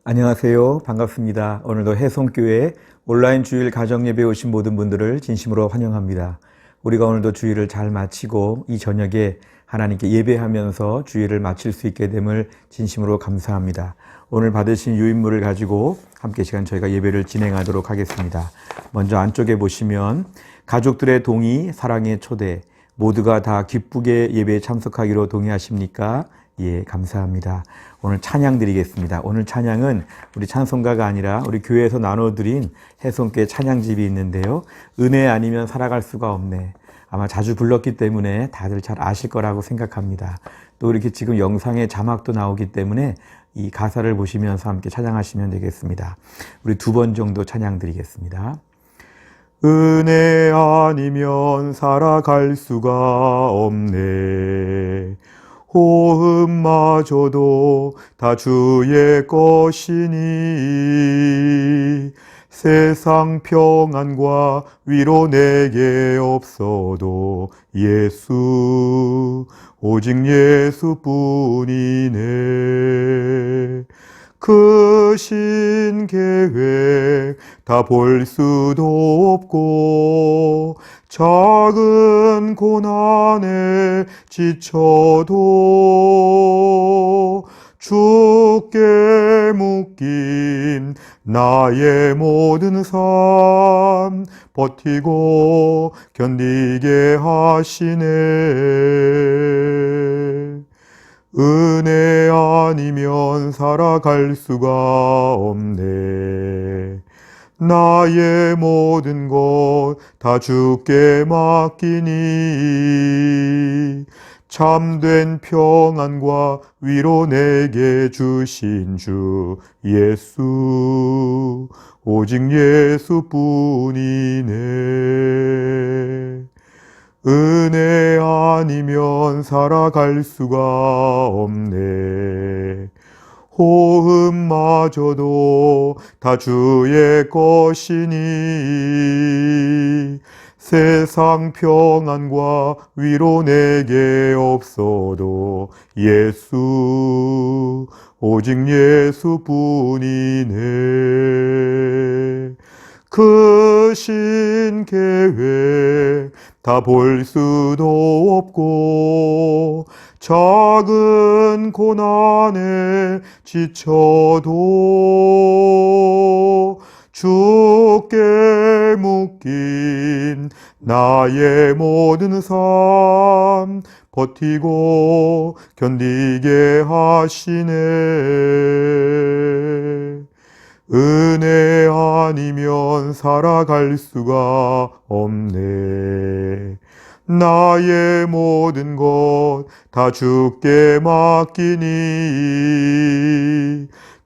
안녕하세요. 반갑습니다. 오늘도 해성교회 온라인 주일 가정예배에 오신 모든 분들을 진심으로 환영합니다. 우리가 오늘도 주일을 잘 마치고 이 저녁에 하나님께 예배하면서 주일을 마칠 수 있게 됨을 진심으로 감사합니다. 오늘 받으신 유인물을 가지고 함께 시간 저희가 예배를 진행하도록 하겠습니다. 먼저 안쪽에 보시면 가족들의 동의, 사랑의 초대, 모두가 다 기쁘게 예배에 참석하기로 동의하십니까? 예, 감사합니다. 오늘 찬양 드리겠습니다. 오늘 찬양은 우리 찬송가가 아니라 우리 교회에서 나눠드린 해성교회 찬양집이 있는데요. 은혜 아니면 살아갈 수가 없네. 아마 자주 불렀기 때문에 다들 잘 아실 거라고 생각합니다. 또 이렇게 지금 영상에 자막도 나오기 때문에 이 가사를 보시면서 함께 찬양하시면 되겠습니다. 우리 2번 정도 찬양 드리겠습니다. 은혜 아니면 살아갈 수가 없네. 호흡마저도 다 주의 것이니 세상 평안과 위로 내게 없어도 예수 오직 예수뿐이네. 크신 계획 다 볼 수도 없고 작은 고난에 지쳐도 주께 묶인 나의 모든 삶 버티고 견디게 하시네. 은혜 아니면 살아갈 수가 없네. 나의 모든 것 다 주께 맡기니 참된 평안과 위로 내게 주신 주 예수 오직 예수뿐이네. 은혜 아니면 살아갈 수가 없네. 호흡마저도 다 주의 것이니 세상 평안과 위로 내게 없어도 예수 오직 예수뿐이네. 크신 계획 다 볼 수도 없고 작은 고난에 지쳐도 주께 묶인 나의 모든 삶 버티고 견디게 하시네. 은혜 아니면 살아갈 수가 없네. 나의 모든 것 다 주께 맡기니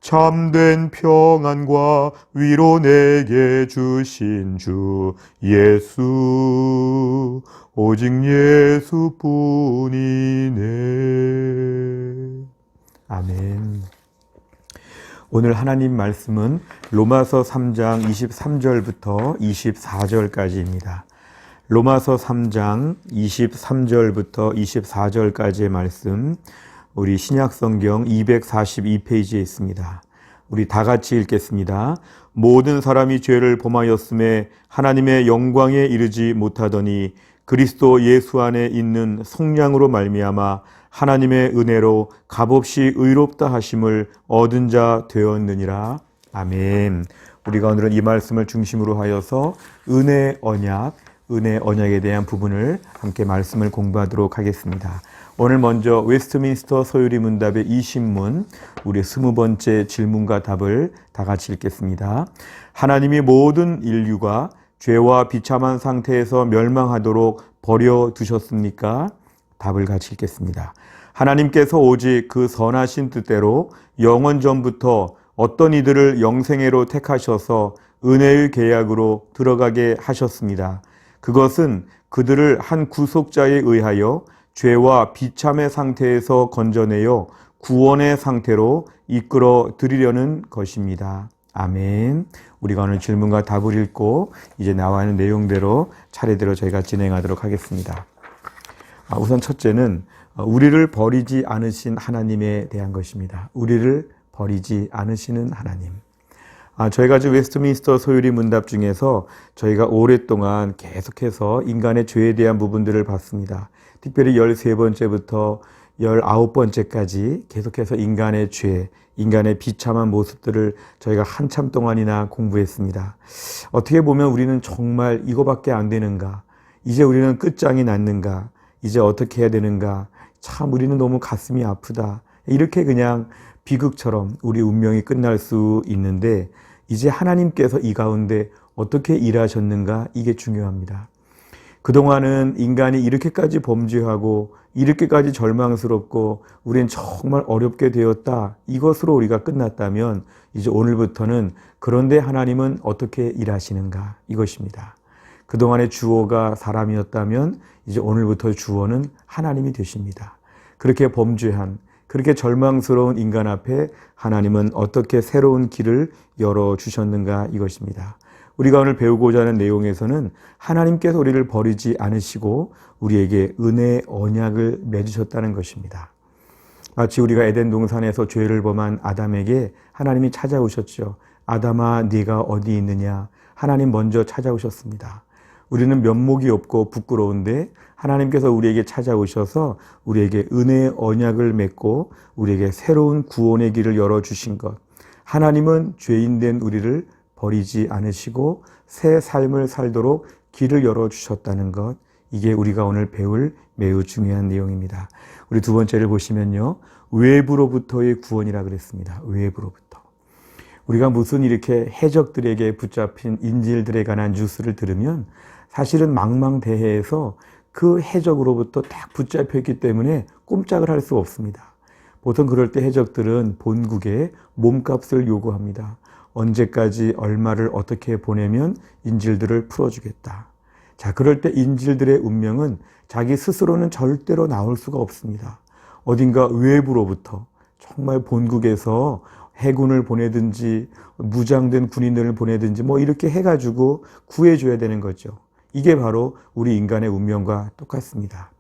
참된 평안과 위로 내게 주신 주 예수 오직 예수뿐이네. 아멘. 오늘 하나님 말씀은 로마서 3장 23절부터 24절까지입니다. 로마서 3장 23절부터 24절까지의 말씀, 우리 신약성경 242페이지에 있습니다. 우리 다 같이 읽겠습니다. 모든 사람이 죄를 범하였음에 하나님의 영광에 이르지 못하더니 그리스도 예수 안에 있는 성량으로 말미암아 하나님의 은혜로 값없이 의롭다 하심을 얻은 자 되었느니라. 아멘. 우리가 오늘은 이 말씀을 중심으로 하여서 은혜 언약에 대한 부분을 함께 말씀을 공부하도록 하겠습니다. 오늘 먼저 웨스트민스터 서유리 문답의 20문, 우리 20번째 질문과 답을 다 같이 읽겠습니다. 하나님이 모든 인류가 죄와 비참한 상태에서 멸망하도록 버려두셨습니까? 답을 같이 읽겠습니다. 하나님께서 오직 그 선하신 뜻대로 영원 전부터 어떤 이들을 영생애로 택하셔서 은혜의 계약으로 들어가게 하셨습니다. 그것은 그들을 한 구속자에 의하여 죄와 비참의 상태에서 건져내어 구원의 상태로 이끌어 드리려는 것입니다. 아멘. 우리가 오늘 질문과 답을 읽고 이제 나와 있는 내용대로 차례대로 저희가 진행하도록 하겠습니다. 우선 첫째는 우리를 버리지 않으신 하나님에 대한 것입니다. 우리를 버리지 않으시는 하나님. 저희가 지금 웨스트민스터 소유리 문답 중에서 저희가 오랫동안 계속해서 인간의 죄에 대한 부분들을 봤습니다. 특별히 13번째부터 19번째까지 계속해서 인간의 죄, 인간의 비참한 모습들을 저희가 한참 동안이나 공부했습니다. 어떻게 보면 우리는 정말 이거밖에 안 되는가? 이제 우리는 끝장이 났는가? 이제 어떻게 해야 되는가? 참 우리는 너무 가슴이 아프다. 이렇게 그냥 비극처럼 우리 운명이 끝날 수 있는데 이제 하나님께서 이 가운데 어떻게 일하셨는가? 이게 중요합니다. 그동안은 인간이 이렇게까지 범죄하고 이렇게까지 절망스럽고 우린 정말 어렵게 되었다. 이것으로 우리가 끝났다면 이제 오늘부터는 그런데 하나님은 어떻게 일하시는가? 이것입니다. 그동안의 주어가 사람이었다면 이제 오늘부터 주어는 하나님이 되십니다. 그렇게 범죄한 그렇게 절망스러운 인간 앞에 하나님은 어떻게 새로운 길을 열어주셨는가 이것입니다. 우리가 오늘 배우고자 하는 내용에서는 하나님께서 우리를 버리지 않으시고 우리에게 은혜의 언약을 맺으셨다는 것입니다. 마치 우리가 에덴 동산에서 죄를 범한 아담에게 하나님이 찾아오셨죠. 아담아 네가 어디 있느냐. 하나님 먼저 찾아오셨습니다. 우리는 면목이 없고 부끄러운데 하나님께서 우리에게 찾아오셔서 우리에게 은혜의 언약을 맺고 우리에게 새로운 구원의 길을 열어주신 것. 하나님은 죄인된 우리를 버리지 않으시고 새 삶을 살도록 길을 열어주셨다는 것. 이게 우리가 오늘 배울 매우 중요한 내용입니다. 우리 두 번째를 보시면요. 외부로부터의 구원이라 그랬습니다. 외부로부터. 우리가 무슨 이렇게 해적들에게 붙잡힌 인질들에 관한 뉴스를 들으면 사실은 망망대해에서 그 해적으로부터 딱 붙잡혔기 때문에 꼼짝을 할 수 없습니다. 보통 그럴 때 해적들은 본국에 몸값을 요구합니다. 언제까지 얼마를 어떻게 보내면 인질들을 풀어주겠다. 자, 그럴 때 인질들의 운명은 자기 스스로는 절대로 나올 수가 없습니다. 어딘가 외부로부터 정말 본국에서 해군을 보내든지 무장된 군인들을 보내든지 뭐 이렇게 해가지고 구해줘야 되는 거죠. 이게 바로 우리 인간의 운명과 똑같습니다.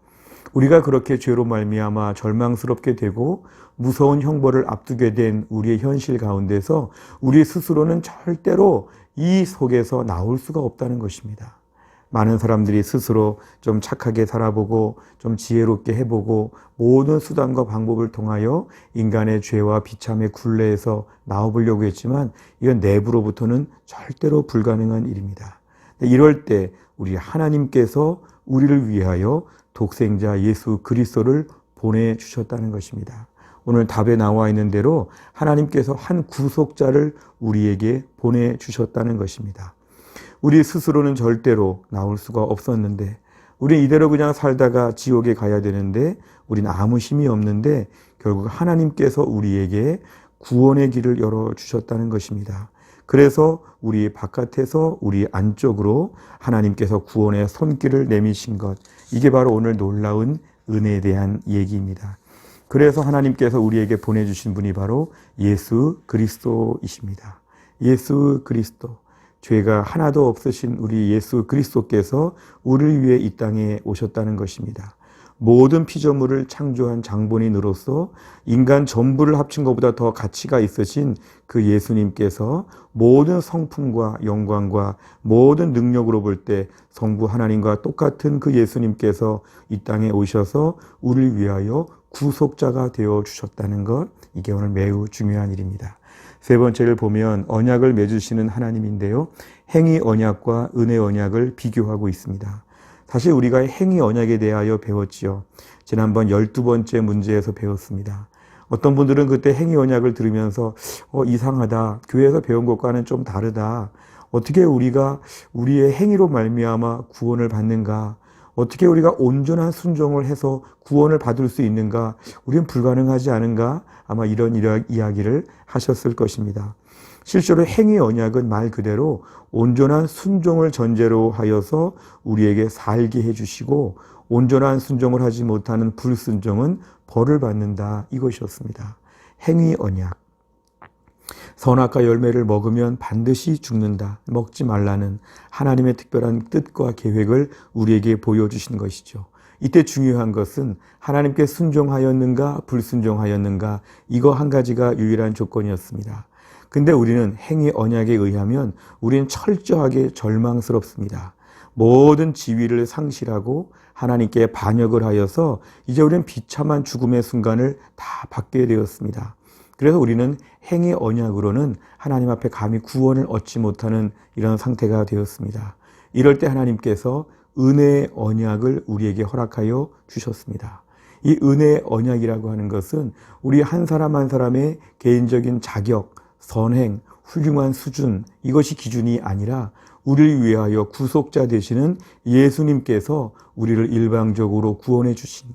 우리가 그렇게 죄로 말미암아 절망스럽게 되고 무서운 형벌을 앞두게 된 우리의 현실 가운데서 우리 스스로는 절대로 이 속에서 나올 수가 없다는 것입니다. 많은 사람들이 스스로 좀 착하게 살아보고 좀 지혜롭게 해보고 모든 수단과 방법을 통하여 인간의 죄와 비참의 굴레에서 나와보려고 했지만 이건 내부로부터는 절대로 불가능한 일입니다. 이럴 때 우리 하나님께서 우리를 위하여 독생자 예수 그리스도를 보내주셨다는 것입니다. 오늘 답에 나와 있는 대로 하나님께서 한 구속자를 우리에게 보내주셨다는 것입니다. 우리 스스로는 절대로 나올 수가 없었는데 우리 이대로 그냥 살다가 지옥에 가야 되는데 우린 아무 힘이 없는데 결국 하나님께서 우리에게 구원의 길을 열어주셨다는 것입니다. 그래서 우리 바깥에서 우리 안쪽으로 하나님께서 구원의 손길을 내미신 것, 이게 바로 오늘 놀라운 은혜에 대한 얘기입니다. 그래서 하나님께서 우리에게 보내주신 분이 바로 예수 그리스도이십니다. 예수 그리스도, 죄가 하나도 없으신 우리 예수 그리스도께서 우리를 위해 이 땅에 오셨다는 것입니다. 모든 피조물을 창조한 장본인으로서 인간 전부를 합친 것보다 더 가치가 있으신 그 예수님께서 모든 성품과 영광과 모든 능력으로 볼 때 성부 하나님과 똑같은 그 예수님께서 이 땅에 오셔서 우리를 위하여 구속자가 되어 주셨다는 것, 이게 오늘 매우 중요한 일입니다. 세 번째를 보면 언약을 맺으시는 하나님인데요. 행위 언약과 은혜 언약을 비교하고 있습니다. 사실 우리가 행위 언약에 대하여 배웠지요. 지난번 12번째 문제에서 배웠습니다. 어떤 분들은 그때 행위 언약을 들으면서 이상하다. 교회에서 배운 것과는 좀 다르다. 어떻게 우리가 우리의 행위로 말미암아 구원을 받는가? 어떻게 우리가 온전한 순종을 해서 구원을 받을 수 있는가? 우리는 불가능하지 않은가? 아마 이런 이야기를 하셨을 것입니다. 실제로 행위 언약은 말 그대로 온전한 순종을 전제로 하여서 우리에게 살게 해주시고 온전한 순종을 하지 못하는 불순종은 벌을 받는다, 이것이었습니다. 행위 언약. 선악과 열매를 먹으면 반드시 죽는다. 먹지 말라는 하나님의 특별한 뜻과 계획을 우리에게 보여주신 것이죠. 이때 중요한 것은 하나님께 순종하였는가 불순종하였는가, 이거 한 가지가 유일한 조건이었습니다. 근데 우리는 행위 언약에 의하면 우리는 철저하게 절망스럽습니다. 모든 지위를 상실하고 하나님께 반역을 하여서 이제 우리는 비참한 죽음의 순간을 다 받게 되었습니다. 그래서 우리는 행위 언약으로는 하나님 앞에 감히 구원을 얻지 못하는 이런 상태가 되었습니다. 이럴 때 하나님께서 은혜의 언약을 우리에게 허락하여 주셨습니다. 이 은혜의 언약이라고 하는 것은 우리 한 사람 한 사람의 개인적인 자격, 선행, 훌륭한 수준, 이것이 기준이 아니라 우리를 위하여 구속자 되시는 예수님께서 우리를 일방적으로 구원해 주신,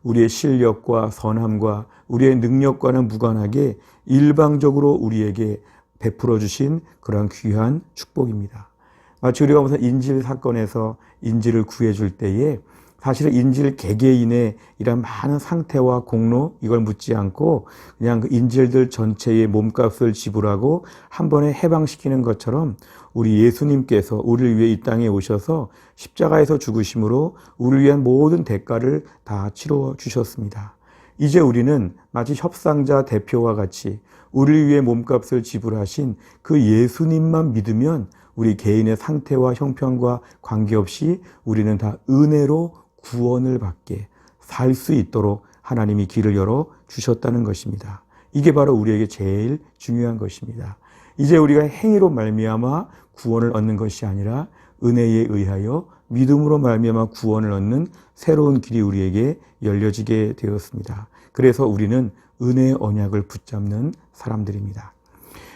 우리의 실력과 선함과 우리의 능력과는 무관하게 일방적으로 우리에게 베풀어 주신 그러한 귀한 축복입니다. 마치 우리가 무슨 인질 사건에서 인질을 구해줄 때에 사실은 인질 개개인의 이런 많은 상태와 공로, 이걸 묻지 않고 그냥 그 인질들 전체의 몸값을 지불하고 한 번에 해방시키는 것처럼 우리 예수님께서 우리를 위해 이 땅에 오셔서 십자가에서 죽으심으로 우리를 위한 모든 대가를 다 치러 주셨습니다. 이제 우리는 마치 협상자 대표와 같이 우리를 위해 몸값을 지불하신 그 예수님만 믿으면 우리 개인의 상태와 형편과 관계없이 우리는 다 은혜로 구원을 받게 살 수 있도록 하나님이 길을 열어 주셨다는 것입니다. 이게 바로 우리에게 제일 중요한 것입니다. 이제 우리가 행위로 말미암아 구원을 얻는 것이 아니라 은혜에 의하여 믿음으로 말미암아 구원을 얻는 새로운 길이 우리에게 열려지게 되었습니다. 그래서 우리는 은혜의 언약을 붙잡는 사람들입니다.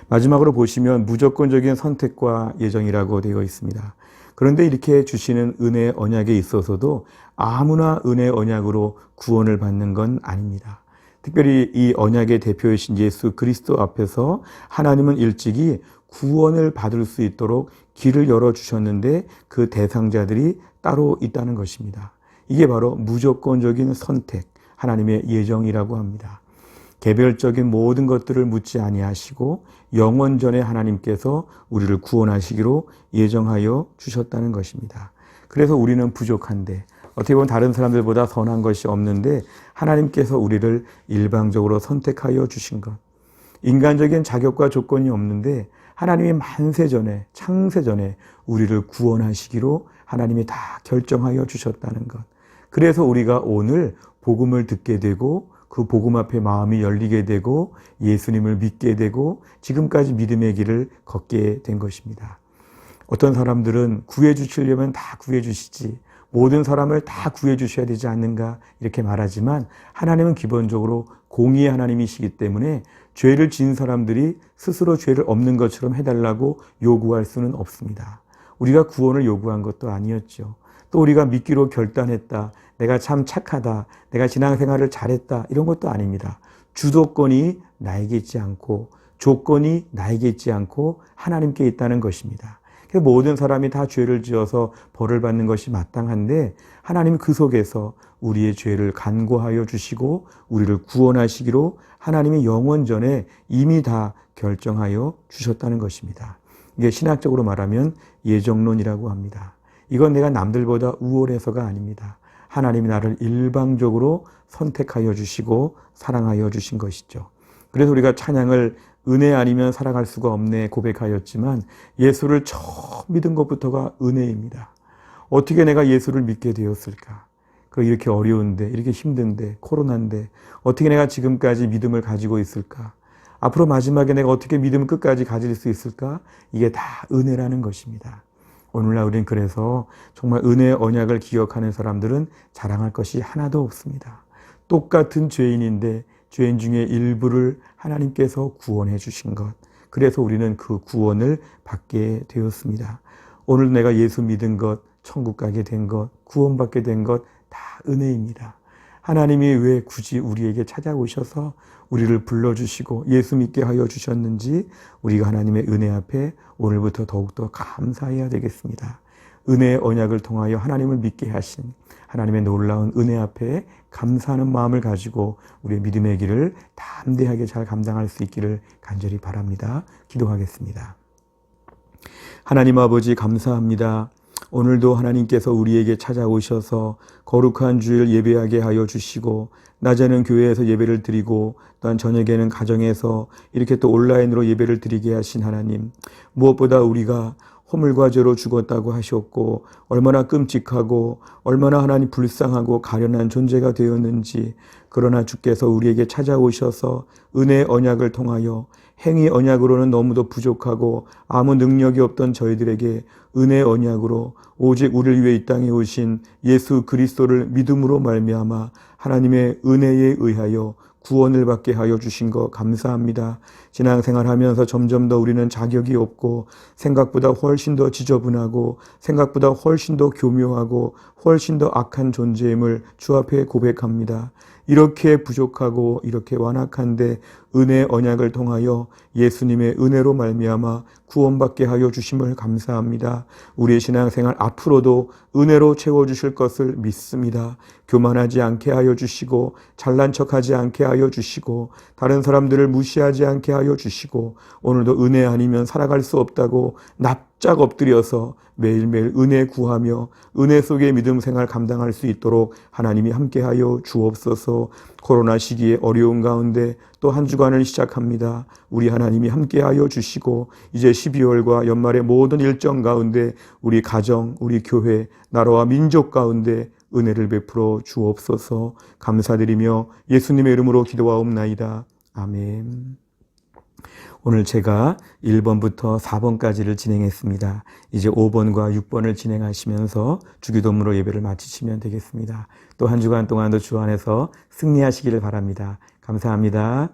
마지막으로 보시면 무조건적인 선택과 예정이라고 되어 있습니다. 그런데 이렇게 주시는 은혜의 언약에 있어서도 아무나 은혜의 언약으로 구원을 받는 건 아닙니다. 특별히 이 언약의 대표이신 예수 그리스도 앞에서 하나님은 일찍이 구원을 받을 수 있도록 길을 열어주셨는데 그 대상자들이 따로 있다는 것입니다. 이게 바로 무조건적인 선택, 하나님의 예정이라고 합니다. 개별적인 모든 것들을 묻지 아니하시고 영원전에 하나님께서 우리를 구원하시기로 예정하여 주셨다는 것입니다. 그래서 우리는 부족한데, 어떻게 보면 다른 사람들보다 선한 것이 없는데 하나님께서 우리를 일방적으로 선택하여 주신 것, 인간적인 자격과 조건이 없는데 하나님이 만세전에, 창세전에 우리를 구원하시기로 하나님이 다 결정하여 주셨다는 것. 그래서 우리가 오늘 복음을 듣게 되고 그 복음 앞에 마음이 열리게 되고 예수님을 믿게 되고 지금까지 믿음의 길을 걷게 된 것입니다. 어떤 사람들은 구해 주시려면 다 구해 주시지, 모든 사람을 다 구해 주셔야 되지 않는가 이렇게 말하지만 하나님은 기본적으로 공의의 하나님이시기 때문에 죄를 지은 사람들이 스스로 죄를 없는 것처럼 해달라고 요구할 수는 없습니다. 우리가 구원을 요구한 것도 아니었죠. 또 우리가 믿기로 결단했다, 내가 참 착하다, 내가 신앙생활을 잘했다, 이런 것도 아닙니다. 주도권이 나에게 있지 않고 조건이 나에게 있지 않고 하나님께 있다는 것입니다. 모든 사람이 다 죄를 지어서 벌을 받는 것이 마땅한데 하나님은 그 속에서 우리의 죄를 간구하여 주시고 우리를 구원하시기로 하나님이 영원전에 이미 다 결정하여 주셨다는 것입니다. 이게 신학적으로 말하면 예정론이라고 합니다. 이건 내가 남들보다 우월해서가 아닙니다. 하나님이 나를 일방적으로 선택하여 주시고 사랑하여 주신 것이죠. 그래서 우리가 찬양을 은혜 아니면 사랑할 수가 없네 고백하였지만 예수를 처음 믿은 것부터가 은혜입니다. 어떻게 내가 예수를 믿게 되었을까? 이렇게 어려운데, 이렇게 힘든데, 코로나인데 어떻게 내가 지금까지 믿음을 가지고 있을까? 앞으로 마지막에 내가 어떻게 믿음을 끝까지 가질 수 있을까? 이게 다 은혜라는 것입니다. 오늘날 우리는 그래서 정말 은혜의 언약을 기억하는 사람들은 자랑할 것이 하나도 없습니다. 똑같은 죄인인데 죄인 중에 일부를 하나님께서 구원해 주신 것, 그래서 우리는 그 구원을 받게 되었습니다. 오늘 내가 예수 믿은 것, 천국 가게 된 것, 구원받게 된 것 다 은혜입니다. 하나님이 왜 굳이 우리에게 찾아오셔서 우리를 불러주시고 예수 믿게 하여 주셨는지 우리가 하나님의 은혜 앞에 오늘부터 더욱더 감사해야 되겠습니다. 은혜의 언약을 통하여 하나님을 믿게 하신 하나님의 놀라운 은혜 앞에 감사하는 마음을 가지고 우리의 믿음의 길을 담대하게 잘 감당할 수 있기를 간절히 바랍니다. 기도하겠습니다. 하나님 아버지 감사합니다. 오늘도 하나님께서 우리에게 찾아오셔서 거룩한 주일 예배하게 하여 주시고, 낮에는 교회에서 예배를 드리고 또한 저녁에는 가정에서 이렇게 또 온라인으로 예배를 드리게 하신 하나님, 무엇보다 우리가 허물과 죄로 죽었다고 하셨고 얼마나 끔찍하고 얼마나 하나님 불쌍하고 가련한 존재가 되었는지, 그러나 주께서 우리에게 찾아오셔서 은혜의 언약을 통하여 행위 언약으로는 너무도 부족하고 아무 능력이 없던 저희들에게 은혜의 언약으로 오직 우리를 위해 이 땅에 오신 예수 그리스도를 믿음으로 말미암아 하나님의 은혜에 의하여 구원을 받게 하여 주신 것 감사합니다. 신앙생활하면서 점점 더 우리는 자격이 없고 생각보다 훨씬 더 지저분하고 생각보다 훨씬 더 교묘하고 훨씬 더 악한 존재임을 주 앞에 고백합니다. 이렇게 부족하고 이렇게 완악한데 은혜의 언약을 통하여 예수님의 은혜로 말미암아 구원받게 하여 주심을 감사합니다. 우리의 신앙생활 앞으로도 은혜로 채워주실 것을 믿습니다. 교만하지 않게 하여 주시고 잘난 척하지 않게 하여 주시고 다른 사람들을 무시하지 않게 하여 주시고, 오늘도 은혜 아니면 살아갈 수 없다고 납작 엎드려서 매일매일 은혜 구하며 은혜 속의 믿음 생활 감당할 수 있도록 하나님이 함께하여 주옵소서. 코로나 시기에 어려운 가운데 또 한 주간을 시작합니다. 우리 하나님이 함께하여 주시고 이제 12월과 연말의 모든 일정 가운데 우리 가정, 우리 교회, 나라와 민족 가운데 은혜를 베풀어 주옵소서. 감사드리며 예수님의 이름으로 기도하옵나이다. 아멘. 오늘 제가 1번부터 4번까지를 진행했습니다. 이제 5번과 6번을 진행하시면서 주기도문으로 예배를 마치시면 되겠습니다. 또 한 주간 동안도 주 안에서 승리하시기를 바랍니다. 감사합니다.